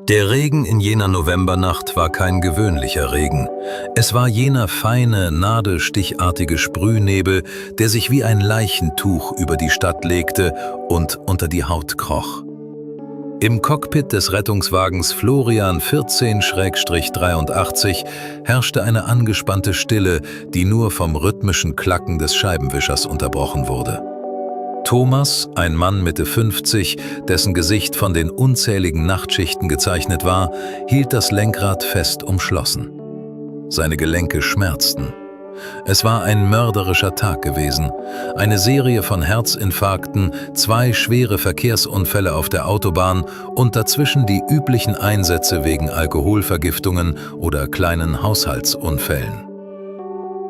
Der Regen in jener Novembernacht war kein gewöhnlicher Regen. Es war jener feine, nadelstichartige Sprühnebel, der sich wie ein Leichentuch über die Stadt legte und unter die Haut kroch. Im Cockpit des Rettungswagens Florian 14-83 herrschte eine angespannte Stille, die nur vom rhythmischen Klacken des Scheibenwischers unterbrochen wurde. Thomas, ein Mann Mitte 50, dessen Gesicht von den unzähligen Nachtschichten gezeichnet war, hielt das Lenkrad fest umschlossen. Seine Gelenke schmerzten. Es war ein mörderischer Tag gewesen. Eine Serie von Herzinfarkten, 2 schwere Verkehrsunfälle auf der Autobahn und dazwischen die üblichen Einsätze wegen Alkoholvergiftungen oder kleinen Haushaltsunfällen.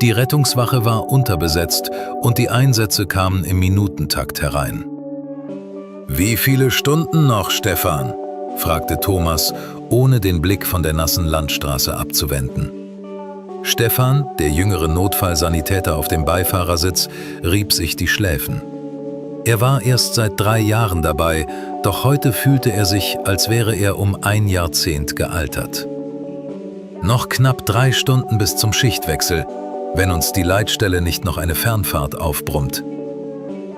Die Rettungswache war unterbesetzt und die Einsätze kamen im Minutentakt herein. »Wie viele Stunden noch, Stefan?« fragte Thomas, ohne den Blick von der nassen Landstraße abzuwenden. Stefan, der jüngere Notfallsanitäter auf dem Beifahrersitz, rieb sich die Schläfen. Er war erst seit 3 Jahren dabei, doch heute fühlte er sich, als wäre er um 1 Jahrzehnt gealtert. »Noch knapp 3 Stunden bis zum Schichtwechsel, wenn uns die Leitstelle nicht noch eine Fernfahrt aufbrummt.«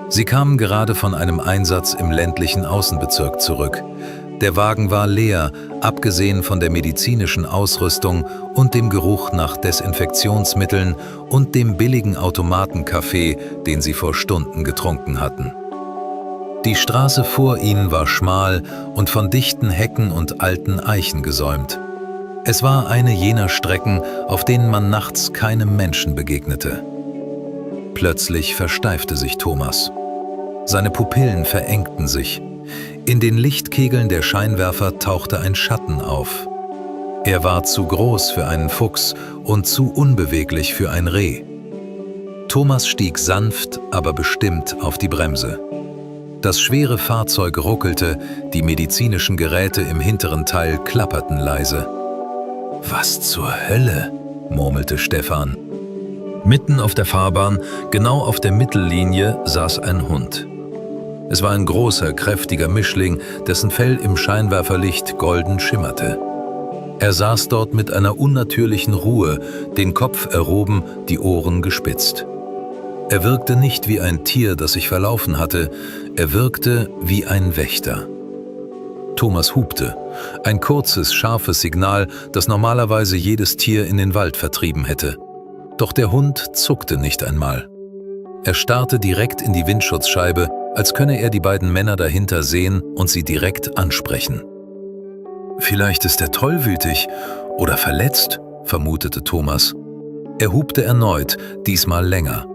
Sie kamen gerade von einem Einsatz im ländlichen Außenbezirk zurück. Der Wagen war leer, abgesehen von der medizinischen Ausrüstung und dem Geruch nach Desinfektionsmitteln und dem billigen Automatenkaffee, den sie vor Stunden getrunken hatten. Die Straße vor ihnen war schmal und von dichten Hecken und alten Eichen gesäumt. Es war eine jener Strecken, auf denen man nachts keinem Menschen begegnete. Plötzlich versteifte sich Thomas. Seine Pupillen verengten sich. In den Lichtkegeln der Scheinwerfer tauchte ein Schatten auf. Er war zu groß für einen Fuchs und zu unbeweglich für ein Reh. Thomas stieg sanft, aber bestimmt auf die Bremse. Das schwere Fahrzeug ruckelte, die medizinischen Geräte im hinteren Teil klapperten leise. »Was zur Hölle?« murmelte Stefan. Mitten auf der Fahrbahn, genau auf der Mittellinie, saß ein Hund. Es war ein großer, kräftiger Mischling, dessen Fell im Scheinwerferlicht golden schimmerte. Er saß dort mit einer unnatürlichen Ruhe, den Kopf erhoben, die Ohren gespitzt. Er wirkte nicht wie ein Tier, das sich verlaufen hatte, er wirkte wie ein Wächter. Thomas hupte, ein kurzes, scharfes Signal, das normalerweise jedes Tier in den Wald vertrieben hätte. Doch der Hund zuckte nicht einmal. Er starrte direkt in die Windschutzscheibe, als könne er die beiden Männer dahinter sehen und sie direkt ansprechen. »Vielleicht ist er tollwütig oder verletzt«, vermutete Thomas. Er hupte erneut, diesmal länger.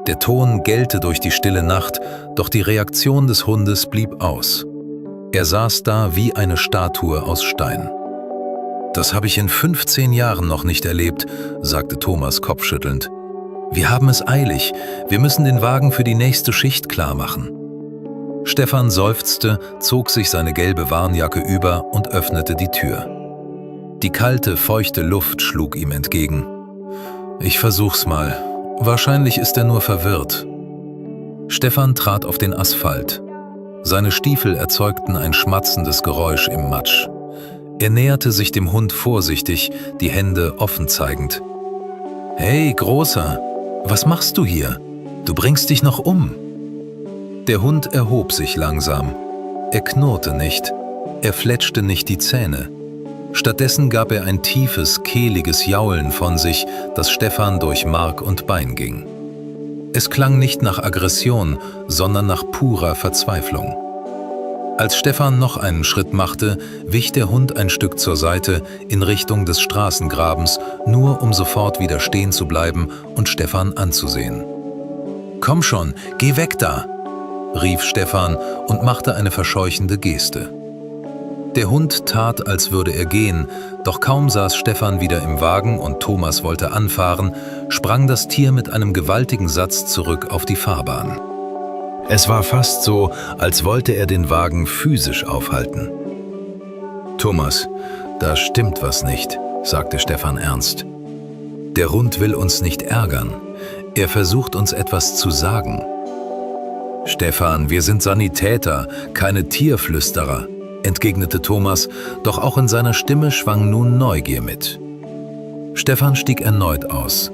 Der Ton gellte durch die stille Nacht, doch die Reaktion des Hundes blieb aus. Er saß da wie eine Statue aus Stein. »Das habe ich in 15 Jahren noch nicht erlebt«, sagte Thomas kopfschüttelnd. »Wir haben es eilig. Wir müssen den Wagen für die nächste Schicht klar machen.« Stefan seufzte, zog sich seine gelbe Warnjacke über und öffnete die Tür. Die kalte, feuchte Luft schlug ihm entgegen. »Ich versuch's mal. Wahrscheinlich ist er nur verwirrt.« Stefan trat auf den Asphalt. Seine Stiefel erzeugten ein schmatzendes Geräusch im Matsch. Er näherte sich dem Hund vorsichtig, die Hände offen zeigend. »Hey, Großer, was machst du hier? Du bringst dich noch um.« Der Hund erhob sich langsam. Er knurrte nicht, er fletschte nicht die Zähne. Stattdessen gab er ein tiefes, kehliges Jaulen von sich, das Stefan durch Mark und Bein ging. Es klang nicht nach Aggression, sondern nach purer Verzweiflung. Als Stefan noch einen Schritt machte, wich der Hund ein Stück zur Seite in Richtung des Straßengrabens, nur um sofort wieder stehen zu bleiben und Stefan anzusehen. »Komm schon, geh weg da!« rief Stefan und machte eine verscheuchende Geste. Der Hund tat, als würde er gehen, doch kaum saß Stefan wieder im Wagen und Thomas wollte anfahren, sprang das Tier mit einem gewaltigen Satz zurück auf die Fahrbahn. Es war fast so, als wollte er den Wagen physisch aufhalten. »Thomas, da stimmt was nicht«, sagte Stefan ernst. »Der Hund will uns nicht ärgern. Er versucht uns etwas zu sagen.« »Stefan, wir sind Sanitäter, keine Tierflüsterer. entgegnete Thomas, doch auch in seiner Stimme schwang nun Neugier mit. Stefan stieg erneut aus.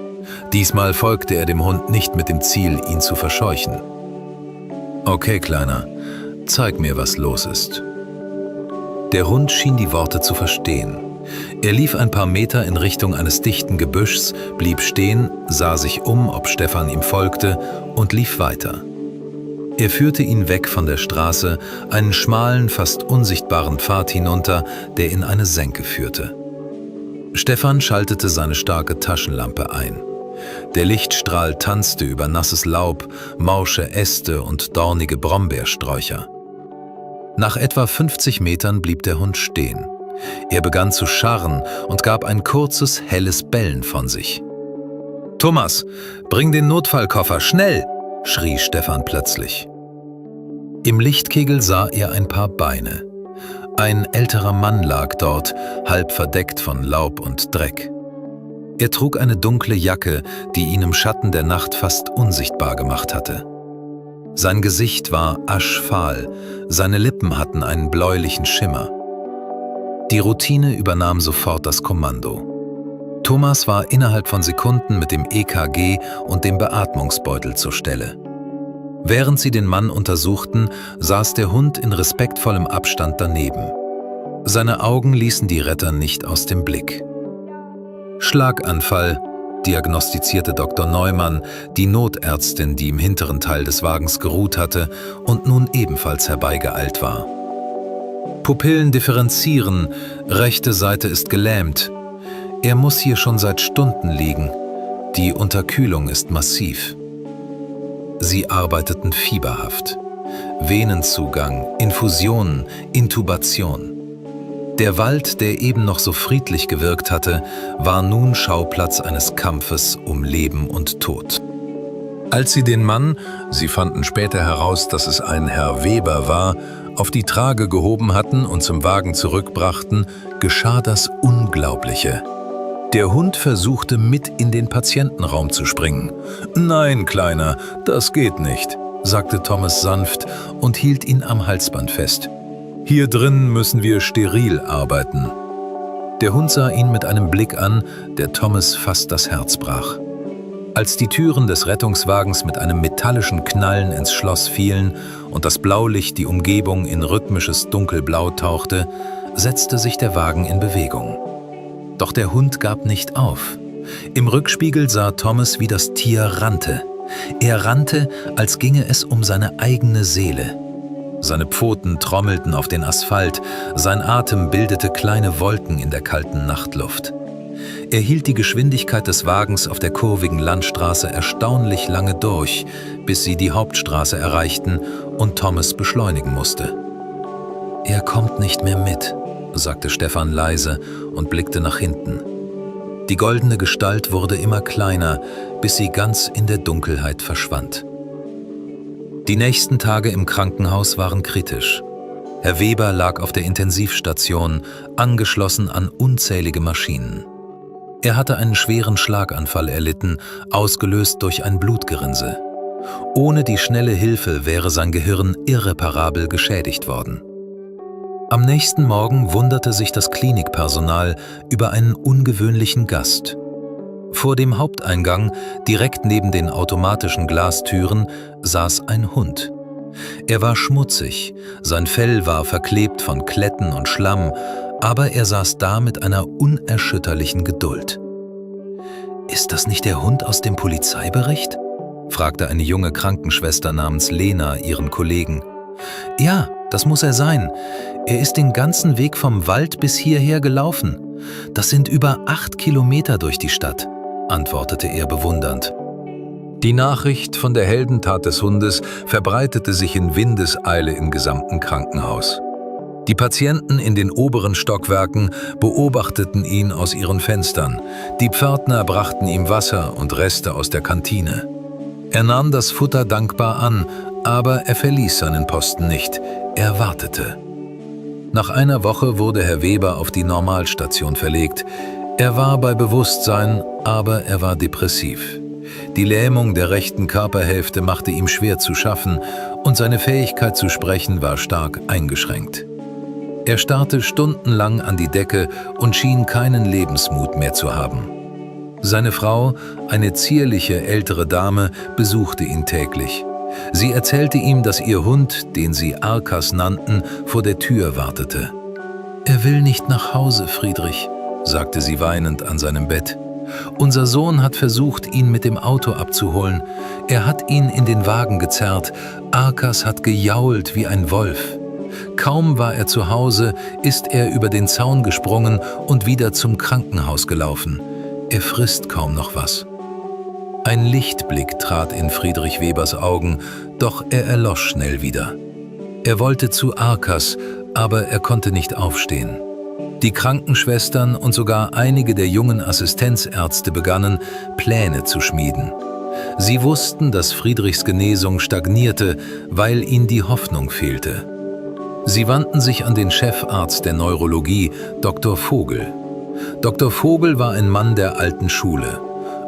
Diesmal folgte er dem Hund nicht mit dem Ziel, ihn zu verscheuchen. »Okay, Kleiner, zeig mir, was los ist.« Der Hund schien die Worte zu verstehen. Er lief ein paar Meter in Richtung eines dichten Gebüschs, blieb stehen, sah sich um, ob Stefan ihm folgte, und lief weiter. Er führte ihn weg von der Straße, einen schmalen, fast unsichtbaren Pfad hinunter, der in eine Senke führte. Stefan schaltete seine starke Taschenlampe ein. Der Lichtstrahl tanzte über nasses Laub, morsche Äste und dornige Brombeersträucher. Nach etwa 50 Metern blieb der Hund stehen. Er begann zu scharren und gab ein kurzes, helles Bellen von sich. »Thomas, bring den Notfallkoffer, schnell!« schrie Stefan plötzlich. Im Lichtkegel sah er ein paar Beine. Ein älterer Mann lag dort, halb verdeckt von Laub und Dreck. Er trug eine dunkle Jacke, die ihn im Schatten der Nacht fast unsichtbar gemacht hatte. Sein Gesicht war aschfahl, seine Lippen hatten einen bläulichen Schimmer. Die Routine übernahm sofort das Kommando. Thomas war innerhalb von Sekunden mit dem EKG und dem Beatmungsbeutel zur Stelle. Während sie den Mann untersuchten, saß der Hund in respektvollem Abstand daneben. Seine Augen ließen die Retter nicht aus dem Blick. »Schlaganfall«, diagnostizierte Dr. Neumann, die Notärztin, die im hinteren Teil des Wagens geruht hatte und nun ebenfalls herbeigeeilt war. »Pupillen differenzieren, rechte Seite ist gelähmt. Er muss hier schon seit Stunden liegen. Die Unterkühlung ist massiv.« Sie arbeiteten fieberhaft. Venenzugang, Infusionen, Intubation. Der Wald, der eben noch so friedlich gewirkt hatte, war nun Schauplatz eines Kampfes um Leben und Tod. Als sie den Mann, sie fanden später heraus, dass es ein Herr Weber war, auf die Trage gehoben hatten und zum Wagen zurückbrachten, geschah das Unglaubliche. Der Hund versuchte, mit in den Patientenraum zu springen. »Nein, Kleiner, das geht nicht«, sagte Thomas sanft und hielt ihn am Halsband fest. »Hier drin müssen wir steril arbeiten.« Der Hund sah ihn mit einem Blick an, der Thomas fast das Herz brach. Als die Türen des Rettungswagens mit einem metallischen Knallen ins Schloss fielen und das Blaulicht die Umgebung in rhythmisches Dunkelblau tauchte, setzte sich der Wagen in Bewegung. Doch der Hund gab nicht auf. Im Rückspiegel sah Thomas, wie das Tier rannte. Er rannte, als ginge es um seine eigene Seele. Seine Pfoten trommelten auf den Asphalt, sein Atem bildete kleine Wolken in der kalten Nachtluft. Er hielt die Geschwindigkeit des Wagens auf der kurvigen Landstraße erstaunlich lange durch, bis sie die Hauptstraße erreichten und Thomas beschleunigen musste. »Er kommt nicht mehr mit«, sagte Stefan leise und blickte nach hinten. Die goldene Gestalt wurde immer kleiner, bis sie ganz in der Dunkelheit verschwand. Die nächsten Tage im Krankenhaus waren kritisch. Herr Weber lag auf der Intensivstation, angeschlossen an unzählige Maschinen. Er hatte einen schweren Schlaganfall erlitten, ausgelöst durch ein Blutgerinnsel. Ohne die schnelle Hilfe wäre sein Gehirn irreparabel geschädigt worden. Am nächsten Morgen wunderte sich das Klinikpersonal über einen ungewöhnlichen Gast. Vor dem Haupteingang, direkt neben den automatischen Glastüren, saß ein Hund. Er war schmutzig, sein Fell war verklebt von Kletten und Schlamm, aber er saß da mit einer unerschütterlichen Geduld. »Ist das nicht der Hund aus dem Polizeibericht?« fragte eine junge Krankenschwester namens Lena ihren Kollegen. »Ja, das muss er sein. Er ist den ganzen Weg vom Wald bis hierher gelaufen. Das sind über 8 Kilometer durch die Stadt«, antwortete er bewundernd. Die Nachricht von der Heldentat des Hundes verbreitete sich in Windeseile im gesamten Krankenhaus. Die Patienten in den oberen Stockwerken beobachteten ihn aus ihren Fenstern. Die Pförtner brachten ihm Wasser und Reste aus der Kantine. Er nahm das Futter dankbar an, aber er verließ seinen Posten nicht. Er wartete. Nach einer Woche wurde Herr Weber auf die Normalstation verlegt. Er war bei Bewusstsein, aber er war depressiv. Die Lähmung der rechten Körperhälfte machte ihm schwer zu schaffen und seine Fähigkeit zu sprechen war stark eingeschränkt. Er starrte stundenlang an die Decke und schien keinen Lebensmut mehr zu haben. Seine Frau, eine zierliche ältere Dame, besuchte ihn täglich. Sie erzählte ihm, dass ihr Hund, den sie Arkas nannten, vor der Tür wartete. »Er will nicht nach Hause, Friedrich«, sagte sie weinend an seinem Bett. »Unser Sohn hat versucht, ihn mit dem Auto abzuholen. Er hat ihn in den Wagen gezerrt. Arkas hat gejault wie ein Wolf. Kaum war er zu Hause, ist er über den Zaun gesprungen und wieder zum Krankenhaus gelaufen. Er frisst kaum noch was.« Ein Lichtblick trat in Friedrich Webers Augen, doch er erlosch schnell wieder. Er wollte zu Arkas, aber er konnte nicht aufstehen. Die Krankenschwestern und sogar einige der jungen Assistenzärzte begannen, Pläne zu schmieden. Sie wussten, dass Friedrichs Genesung stagnierte, weil ihnen die Hoffnung fehlte. Sie wandten sich an den Chefarzt der Neurologie, Dr. Vogel. Dr. Vogel war ein Mann der alten Schule.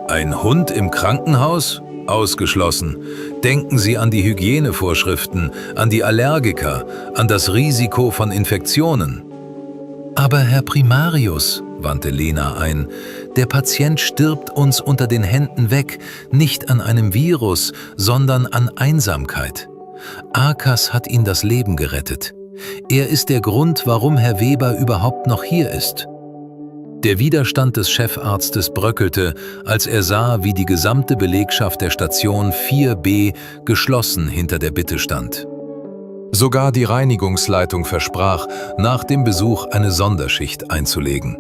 »Ein Hund im Krankenhaus? Ausgeschlossen. Denken Sie an die Hygienevorschriften, an die Allergiker, an das Risiko von Infektionen.« »Aber Herr Primarius«, wandte Lena ein, »der Patient stirbt uns unter den Händen weg, nicht an einem Virus, sondern an Einsamkeit. Arkas hat ihn das Leben gerettet. Er ist der Grund, warum Herr Weber überhaupt noch hier ist.« Der Widerstand des Chefarztes bröckelte, als er sah, wie die gesamte Belegschaft der Station 4b geschlossen hinter der Bitte stand. Sogar die Reinigungsleitung versprach, nach dem Besuch eine Sonderschicht einzulegen.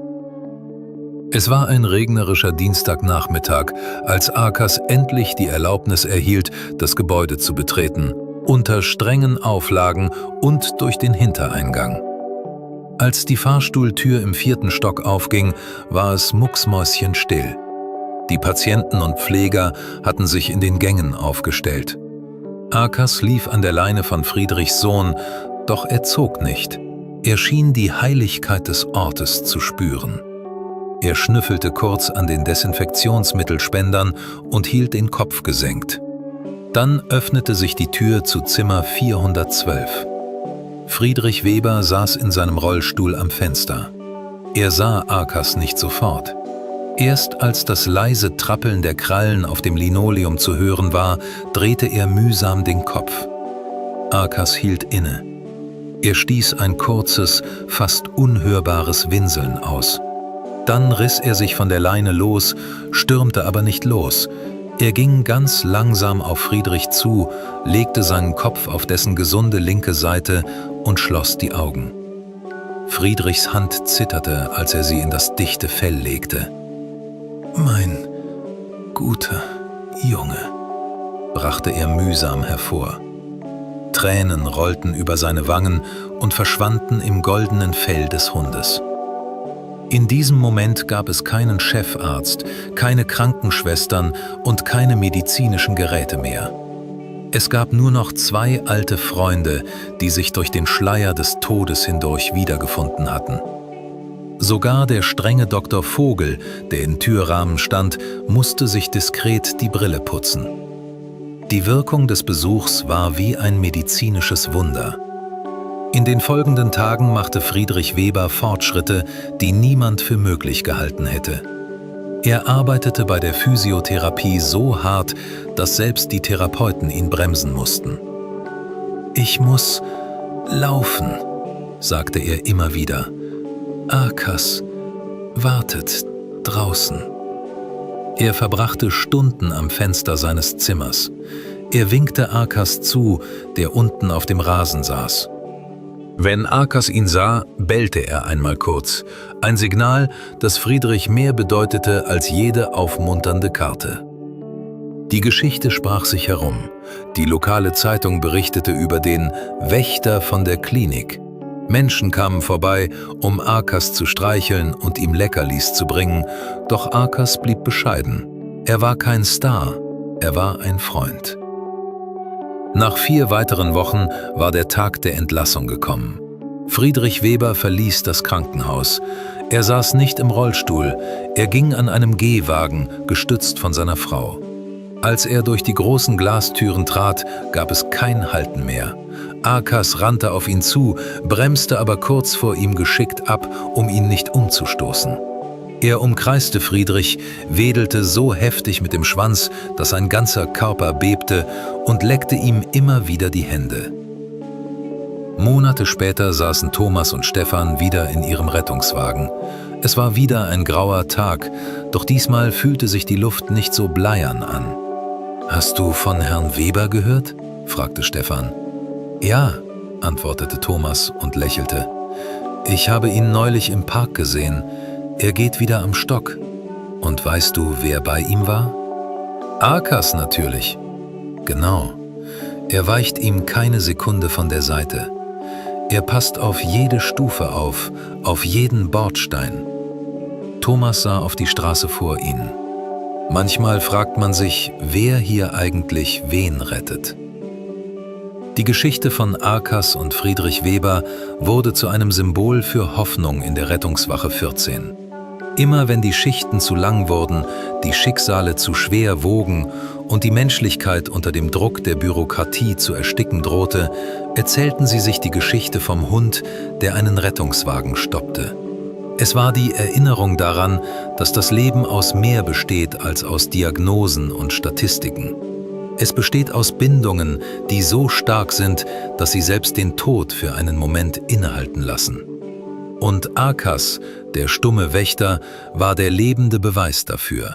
Es war ein regnerischer Dienstagnachmittag, als Arkas endlich die Erlaubnis erhielt, das Gebäude zu betreten, unter strengen Auflagen und durch den Hintereingang. Als die Fahrstuhltür im 4. Stock aufging, war es mucksmäuschenstill. Die Patienten und Pfleger hatten sich in den Gängen aufgestellt. Arkas lief an der Leine von Friedrichs Sohn, doch er zog nicht. Er schien die Heiligkeit des Ortes zu spüren. Er schnüffelte kurz an den Desinfektionsmittelspendern und hielt den Kopf gesenkt. Dann öffnete sich die Tür zu Zimmer 412. Friedrich Weber saß in seinem Rollstuhl am Fenster. Er sah Arkas nicht sofort. Erst als das leise Trappeln der Krallen auf dem Linoleum zu hören war, drehte er mühsam den Kopf. Arkas hielt inne. Er stieß ein kurzes, fast unhörbares Winseln aus. Dann riss er sich von der Leine los, stürmte aber nicht los. Er ging ganz langsam auf Friedrich zu, legte seinen Kopf auf dessen gesunde linke Seite und schloss die Augen. Friedrichs Hand zitterte, als er sie in das dichte Fell legte. »Mein guter Junge«, brachte er mühsam hervor. Tränen rollten über seine Wangen und verschwanden im goldenen Fell des Hundes. In diesem Moment gab es keinen Chefarzt, keine Krankenschwestern und keine medizinischen Geräte mehr. Es gab nur noch 2 alte Freunde, die sich durch den Schleier des Todes hindurch wiedergefunden hatten. Sogar der strenge Dr. Vogel, der im Türrahmen stand, musste sich diskret die Brille putzen. Die Wirkung des Besuchs war wie ein medizinisches Wunder. In den folgenden Tagen machte Friedrich Weber Fortschritte, die niemand für möglich gehalten hätte. Er arbeitete bei der Physiotherapie so hart, dass selbst die Therapeuten ihn bremsen mussten. »Ich muss laufen«, sagte er immer wieder. »Arkas wartet draußen.« Er verbrachte Stunden am Fenster seines Zimmers. Er winkte Arkas zu, der unten auf dem Rasen saß. Wenn Arkas ihn sah, bellte er einmal kurz. Ein Signal, das Friedrich mehr bedeutete als jede aufmunternde Karte. Die Geschichte sprach sich herum. Die lokale Zeitung berichtete über den Wächter von der Klinik. Menschen kamen vorbei, um Arkas zu streicheln und ihm Leckerlis zu bringen, doch Arkas blieb bescheiden. Er war kein Star, er war ein Freund. Nach 4 weiteren Wochen war der Tag der Entlassung gekommen. Friedrich Weber verließ das Krankenhaus. Er saß nicht im Rollstuhl, er ging an einem Gehwagen, gestützt von seiner Frau. Als er durch die großen Glastüren trat, gab es kein Halten mehr. Arkas rannte auf ihn zu, bremste aber kurz vor ihm geschickt ab, um ihn nicht umzustoßen. Er umkreiste Friedrich, wedelte so heftig mit dem Schwanz, dass sein ganzer Körper bebte und leckte ihm immer wieder die Hände. Monate später saßen Thomas und Stefan wieder in ihrem Rettungswagen. Es war wieder ein grauer Tag, doch diesmal fühlte sich die Luft nicht so bleiern an. »Hast du von Herrn Weber gehört?« fragte Stefan. »Ja«, antwortete Thomas und lächelte. »Ich habe ihn neulich im Park gesehen. Er geht wieder am Stock. Und weißt du, wer bei ihm war?« »Arkas natürlich.« »Genau. Er weicht ihm keine Sekunde von der Seite. Er passt auf jede Stufe auf jeden Bordstein.« Thomas sah auf die Straße vor ihnen. Manchmal fragt man sich, wer hier eigentlich wen rettet. Die Geschichte von Arkas und Friedrich Weber wurde zu einem Symbol für Hoffnung in der Rettungswache 14. Immer wenn die Schichten zu lang wurden, die Schicksale zu schwer wogen und die Menschlichkeit unter dem Druck der Bürokratie zu ersticken drohte, erzählten sie sich die Geschichte vom Hund, der einen Rettungswagen stoppte. Es war die Erinnerung daran, dass das Leben aus mehr besteht als aus Diagnosen und Statistiken. Es besteht aus Bindungen, die so stark sind, dass sie selbst den Tod für einen Moment innehalten lassen. Und Arkas, der stumme Wächter, war der lebende Beweis dafür.